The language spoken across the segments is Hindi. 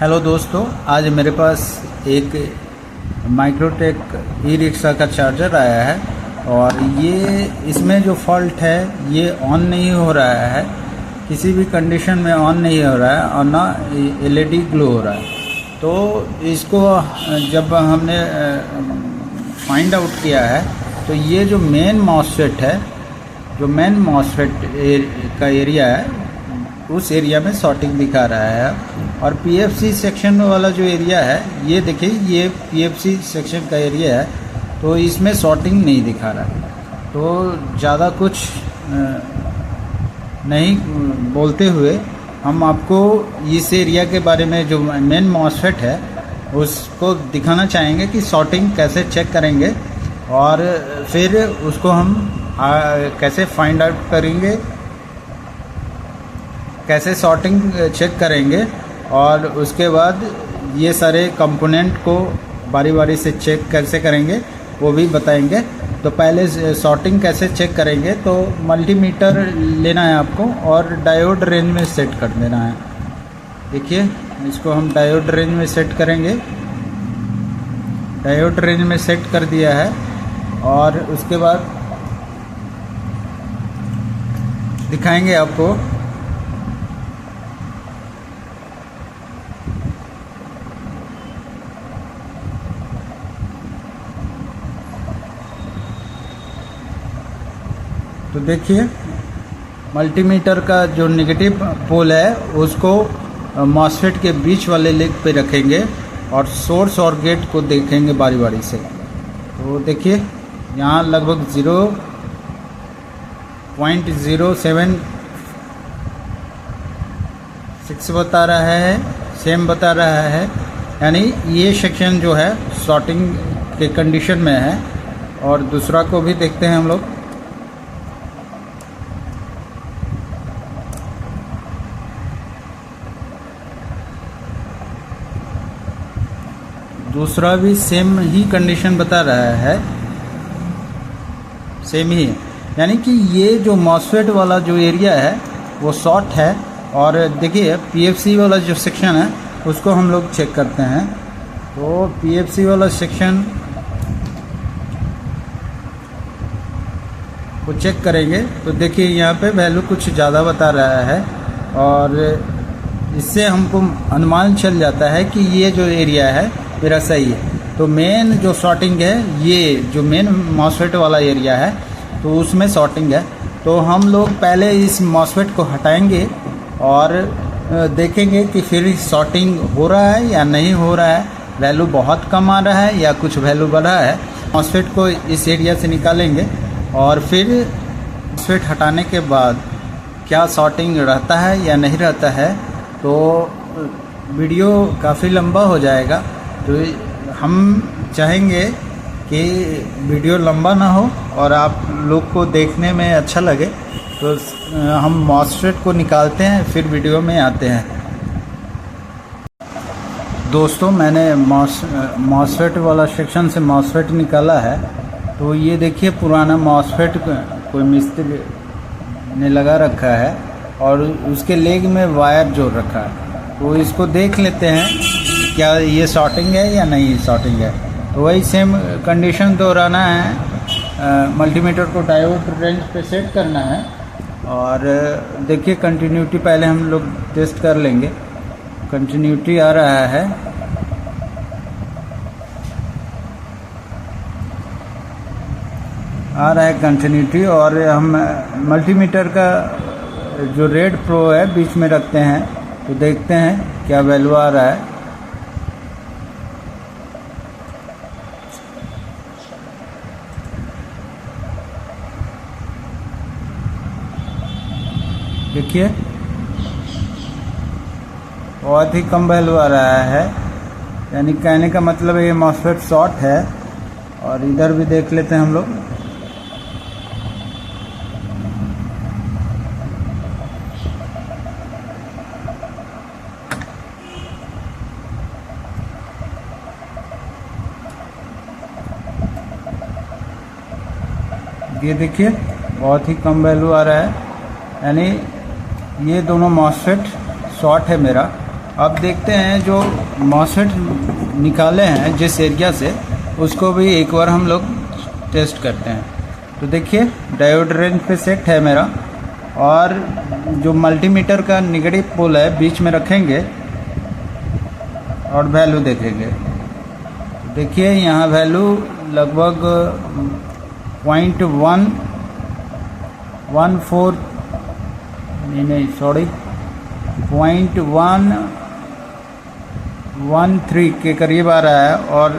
हेलो दोस्तों, आज मेरे पास एक माइक्रोटेक ई रिक्शा का चार्जर आया है और ये इसमें जो फॉल्ट है ये ऑन नहीं हो रहा है, किसी भी कंडीशन में ऑन नहीं हो रहा है और ना एलईडी ग्लो हो रहा है। तो इसको जब हमने फाइंड आउट किया है तो ये जो मेन मॉसफेट है, जो मेन मॉसफेट का एरिया है उस एरिया में शॉर्टिंग दिखा रहा है। और पीएफसी सेक्शन वाला जो एरिया है, ये देखिए ये पीएफसी सेक्शन का एरिया है, तो इसमें शॉर्टिंग नहीं दिखा रहा है। तो ज़्यादा कुछ नहीं बोलते हुए हम आपको इस एरिया के बारे में, जो मेन मॉसफेट है उसको दिखाना चाहेंगे कि शॉर्टिंग कैसे चेक करेंगे और फिर उसको हम कैसे फाइंड आउट करेंगे, कैसे शॉर्टिंग चेक करेंगे और उसके बाद ये सारे कंपोनेंट को बारी बारी से चेक कैसे करेंगे वो भी बताएंगे। तो पहले शॉर्टिंग कैसे चेक करेंगे, तो मल्टीमीटर लेना है आपको और डायोड रेंज में सेट कर देना है। देखिए इसको हम डायोड रेंज में सेट करेंगे। डायोड रेंज में सेट कर दिया है और उसके बाद दिखाएंगे आपको। तो देखिए मल्टीमीटर का जो नेगेटिव पोल है उसको मॉसफेट के बीच वाले लेग पे रखेंगे और सोर्स और गेट को देखेंगे बारी बारी से। तो देखिए यहाँ लगभग 0.07 बता रहा है, सेम बता रहा है, यानी ये सेक्शन जो है शॉर्टिंग के कंडीशन में है। और दूसरा को भी देखते हैं हम लोग। दूसरा भी सेम ही कंडीशन बता रहा है, सेम ही है, यानी कि ये जो मॉसफेट वाला जो एरिया है वो शॉर्ट है। और देखिए पीएफसी वाला जो सेक्शन है उसको हम लोग चेक करते हैं। तो पीएफसी वाला सेक्शन को चेक करेंगे तो देखिए यहाँ पे वैल्यू कुछ ज़्यादा बता रहा है और इससे हमको अनुमान चल जाता है कि ये जो एरिया है मेरा सही है। तो मेन जो शॉर्टिंग है, ये जो मेन मॉसफेट वाला एरिया है तो उसमें शॉर्टिंग है। तो हम लोग पहले इस मॉसफेट को हटाएंगे और देखेंगे कि फिर शॉर्टिंग हो रहा है या नहीं हो रहा है, वैल्यू बहुत कम आ रहा है या कुछ वैल्यू बढ़ा है। मॉसफेट को इस एरिया से निकालेंगे और फिर मॉसफेट हटाने के बाद क्या शॉर्टिंग रहता है या नहीं रहता है। तो वीडियो काफ़ी लंबा हो जाएगा, तो हम चाहेंगे कि वीडियो लंबा ना हो और आप लोग को देखने में अच्छा लगे। तो हम मॉसफेट को निकालते हैं, फिर वीडियो में आते हैं। दोस्तों मैंने मॉसफेट वाला सेक्शन से मॉसफेट निकाला है। तो ये देखिए पुराना मॉसफेट कोई मिस्त्री ने लगा रखा है और उसके लेग में वायर जोड़ रखा है। तो इसको देख लेते हैं क्या ये शॉर्टिंग है या नहीं शॉर्टिंग है। तो वही सेम कंडीशन दोहराना है। मल्टीमीटर को डायोड रेंज पे सेट करना है और देखिए कंटिन्यूटी पहले हम लोग टेस्ट कर लेंगे। कंटिन्यूटी आ रहा है, कंटिन्यूटी। और हम मल्टीमीटर का जो रेड प्रो है बीच में रखते हैं तो देखते हैं क्या वैल्यू आ रहा है। देखिए बहुत ही कम वैल्यू आ रहा है, यानी कहने का मतलब ये मॉसफेट शॉर्ट है। और इधर भी देख लेते हैं हम लोग। ये देखिए बहुत ही कम वैल्यू आ रहा है, यानी ये दोनों मॉसफेट शॉर्ट है मेरा। अब देखते हैं जो मॉसफेट निकाले हैं जिस एरिया से, उसको भी एक बार हम लोग टेस्ट करते हैं। तो देखिए डायोड रेंज पे सेट है मेरा, और जो मल्टीमीटर का नेगेटिव पोल है बीच में रखेंगे और वैल्यू देखेंगे। देखिए यहाँ वैल्यू लगभग 0.113 के करीब आ रहा है, और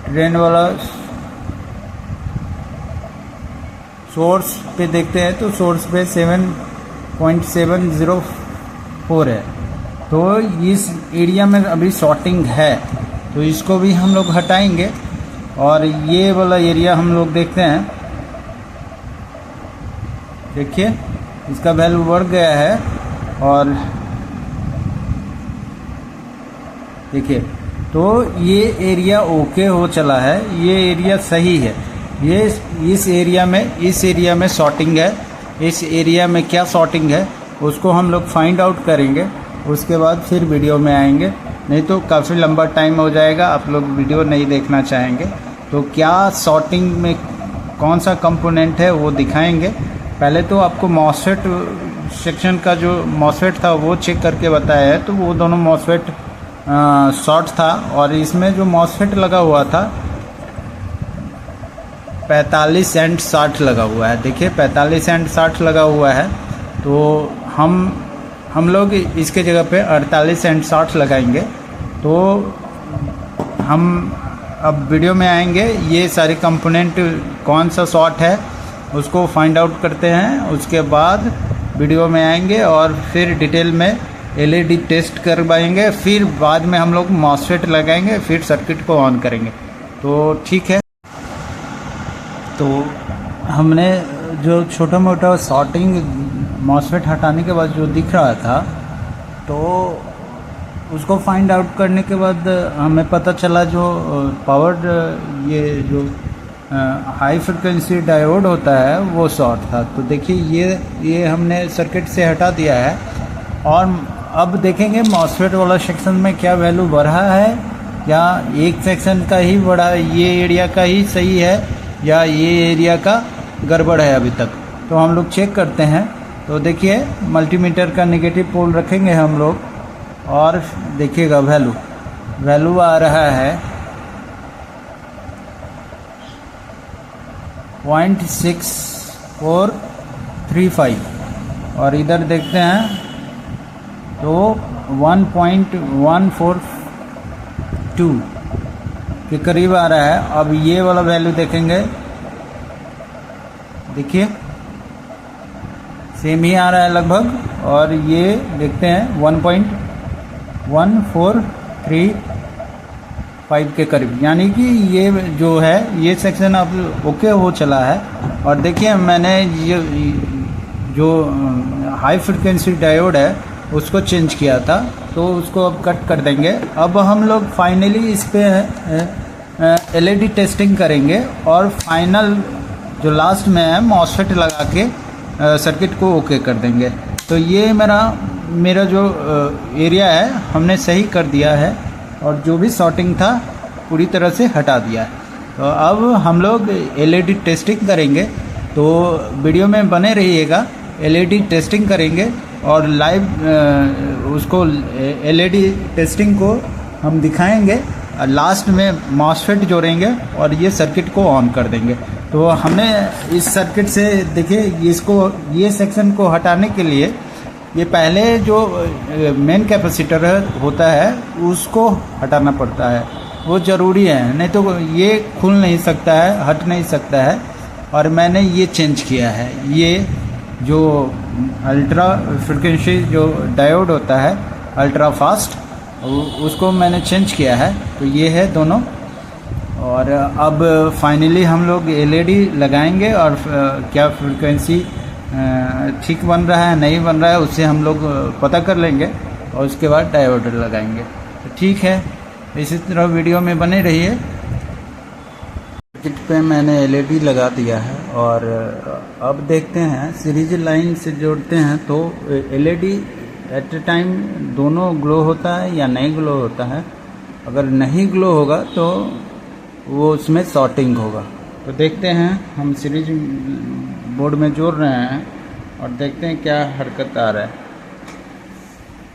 ट्रेन वाला सोर्स पे देखते हैं तो सोर्स पे 7.704 है। तो इस एरिया में अभी शॉर्टिंग है, तो इसको भी हम लोग हटाएंगे। और ये वाला एरिया हम लोग देखते हैं, देखिए इसका वैल्यू बढ़ गया है, और देखिए तो ये एरिया ओके हो चला है, ये एरिया सही है। ये इस एरिया में शॉर्टिंग है। इस एरिया में क्या शॉर्टिंग है उसको हम लोग फाइंड आउट करेंगे, उसके बाद फिर वीडियो में आएंगे, नहीं तो काफ़ी लंबा टाइम हो जाएगा, आप लोग वीडियो नहीं देखना चाहेंगे। तो क्या शॉर्टिंग में कौन सा कंपोनेंट है वो दिखाएंगे। पहले तो आपको मॉसफेट सेक्शन का जो मॉसफेट था वो चेक करके बताया है, तो वो दोनों मॉसफेट शॉर्ट था, और इसमें जो मॉसफेट लगा हुआ था 45 एंड 60 लगा हुआ है। देखिए 45 एंड 60 लगा हुआ है, तो हम लोग इसके जगह पे 48 एंड 60 लगाएंगे। तो हम अब वीडियो में आएंगे, ये सारे कंपोनेंट कौन सा शॉर्ट है उसको फाइंड आउट करते हैं, उसके बाद वीडियो में आएंगे और फिर डिटेल में एलईडी टेस्ट करवाएंगे, फिर बाद में हम लोग मॉसफेट लगाएंगे, फिर सर्किट को ऑन करेंगे। तो ठीक है, तो हमने जो छोटा मोटा शॉर्टिंग मॉसफेट हटाने के बाद जो दिख रहा था, तो उसको फाइंड आउट करने के बाद हमें पता चला जो पावर ये जो हाई फ्रिक्वेंसी डायोड होता है वो शॉर्ट था। तो देखिए ये हमने सर्किट से हटा दिया है, और अब देखेंगे मॉसफेट वाला सेक्शन में क्या वैल्यू बढ़ा है, या एक सेक्शन का ही बढ़ा, ये एरिया का ही सही है, या ये एरिया का गड़बड़ है अभी तक। तो हम लोग चेक करते हैं। तो देखिए मल्टीमीटर का नेगेटिव पोल रखेंगे हम लोग, और देखिएगा वैल्यू आ रहा है 0.6435, और इधर देखते हैं तो 1.142 के करीब आ रहा है। अब ये वाला वैल्यू देखेंगे, देखिए सेम ही आ रहा है लगभग, और ये देखते हैं 1.1435 के करीब, यानी कि ये जो है ये सेक्शन अब ओके हो चला है। और देखिए मैंने ये जो हाई फ्रिक्वेंसी डायोड है उसको चेंज किया था, तो उसको अब कट कर देंगे। अब हम लोग फाइनली इस पे एलईडी टेस्टिंग करेंगे, और फाइनल जो लास्ट में है मॉसफेट लगा के सर्किट को ओके कर देंगे। तो ये मेरा जो एरिया है हमने सही कर दिया है, और जो भी शॉर्टिंग था पूरी तरह से हटा दिया है। तो अब हम लोग एलईडी टेस्टिंग करेंगे, तो वीडियो में बने रहिएगा। एलईडी टेस्टिंग करेंगे और लाइव उसको एलईडी टेस्टिंग को हम दिखाएंगे, और लास्ट में मॉसफेट जोड़ेंगे और ये सर्किट को ऑन कर देंगे। तो हमें इस सर्किट से देखिए ये सेक्शन को हटाने के लिए ये पहले जो मेन कैपेसिटर होता है उसको हटाना पड़ता है, वो ज़रूरी है, नहीं तो ये खुल नहीं सकता है, हट नहीं सकता है। और मैंने ये चेंज किया है, ये जो अल्ट्रा फ्रिक्वेंसी जो डायोड होता है अल्ट्रा फास्ट, उसको मैंने चेंज किया है। तो ये है दोनों, और अब फाइनली हम लोग एलईडी लगाएंगे, और क्या फ्रिक्वेंसी ठीक बन रहा है नहीं बन रहा है उससे हम लोग पता कर लेंगे, और उसके बाद डायोड लगाएंगे। तो ठीक है, इसी तरह वीडियो में बने रहिए। सर्किट पे मैंने एलईडी लगा दिया है, और अब देखते हैं सीरीज लाइन से जोड़ते हैं तो एलईडी एट ए टाइम दोनों ग्लो होता है या नहीं ग्लो होता है। अगर नहीं ग्लो होगा तो वो उसमें शॉर्टिंग होगा। तो देखते हैं, हम सीरीज बोर्ड में जोड़ रहे हैं और देखते हैं क्या हरकत आ रहा है।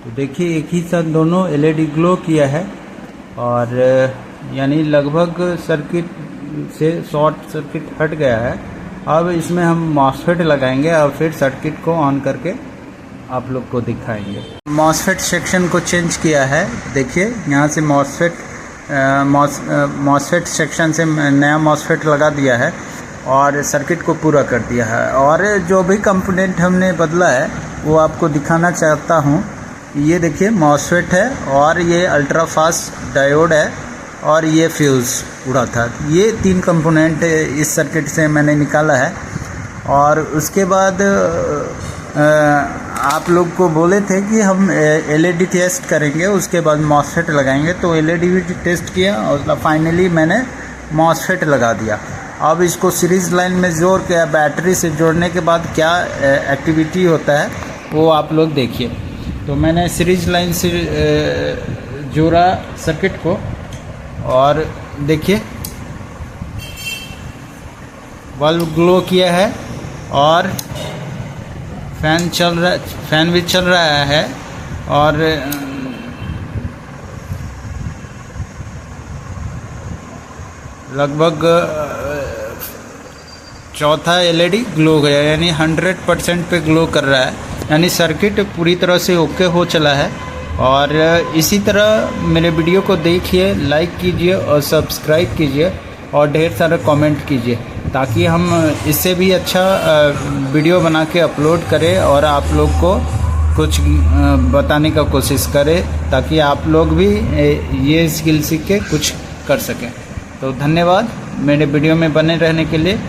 तो देखिए एक ही साथ दोनों एलईडी ग्लो किया है और यानी लगभग सर्किट से शॉर्ट सर्किट हट गया है। अब इसमें हम मॉसफेट लगाएंगे और फिर सर्किट को ऑन करके आप लोग को दिखाएंगे। मॉसफेट सेक्शन को चेंज किया है। देखिए यहाँ से मॉसफेट सेक्शन से नया मॉसफेट लगा दिया है और सर्किट को पूरा कर दिया है। और जो भी कंपोनेंट हमने बदला है वो आपको दिखाना चाहता हूँ। ये देखिए मॉसफेट है और ये अल्ट्रा फास्ट डायोड है और ये फ्यूज़ उड़ा था। ये 3 कंपोनेंट इस सर्किट से मैंने निकाला है। और उसके बाद आप लोग को बोले थे कि हम एलईडी टेस्ट करेंगे, उसके बाद मॉसफेट लगाएंगे। तो एलईडी भी टेस्ट किया और फाइनली मैंने मॉसफेट लगा दिया। अब इसको सीरीज़ लाइन में जोड़ के बैटरी से जोड़ने के बाद क्या एक्टिविटी होता है वो आप लोग देखिए। तो मैंने सीरीज़ लाइन से जोड़ा सर्किट को और देखिए बल्ब ग्लो किया है और फैन भी चल रहा है और लगभग चौथा एलईडी ग्लो गया, यानी 100% पे ग्लो कर रहा है। यानी सर्किट पूरी तरह से ओके हो चला है। और इसी तरह मेरे वीडियो को देखिए, लाइक कीजिए और सब्सक्राइब कीजिए और ढेर सारा कमेंट कीजिए, ताकि हम इससे भी अच्छा वीडियो बना के अपलोड करें और आप लोग को कुछ बताने का कोशिश करें, ताकि आप लोग भी ये स्किल सीख के कुछ कर सकें। तो धन्यवाद मेरे वीडियो में बने रहने के लिए।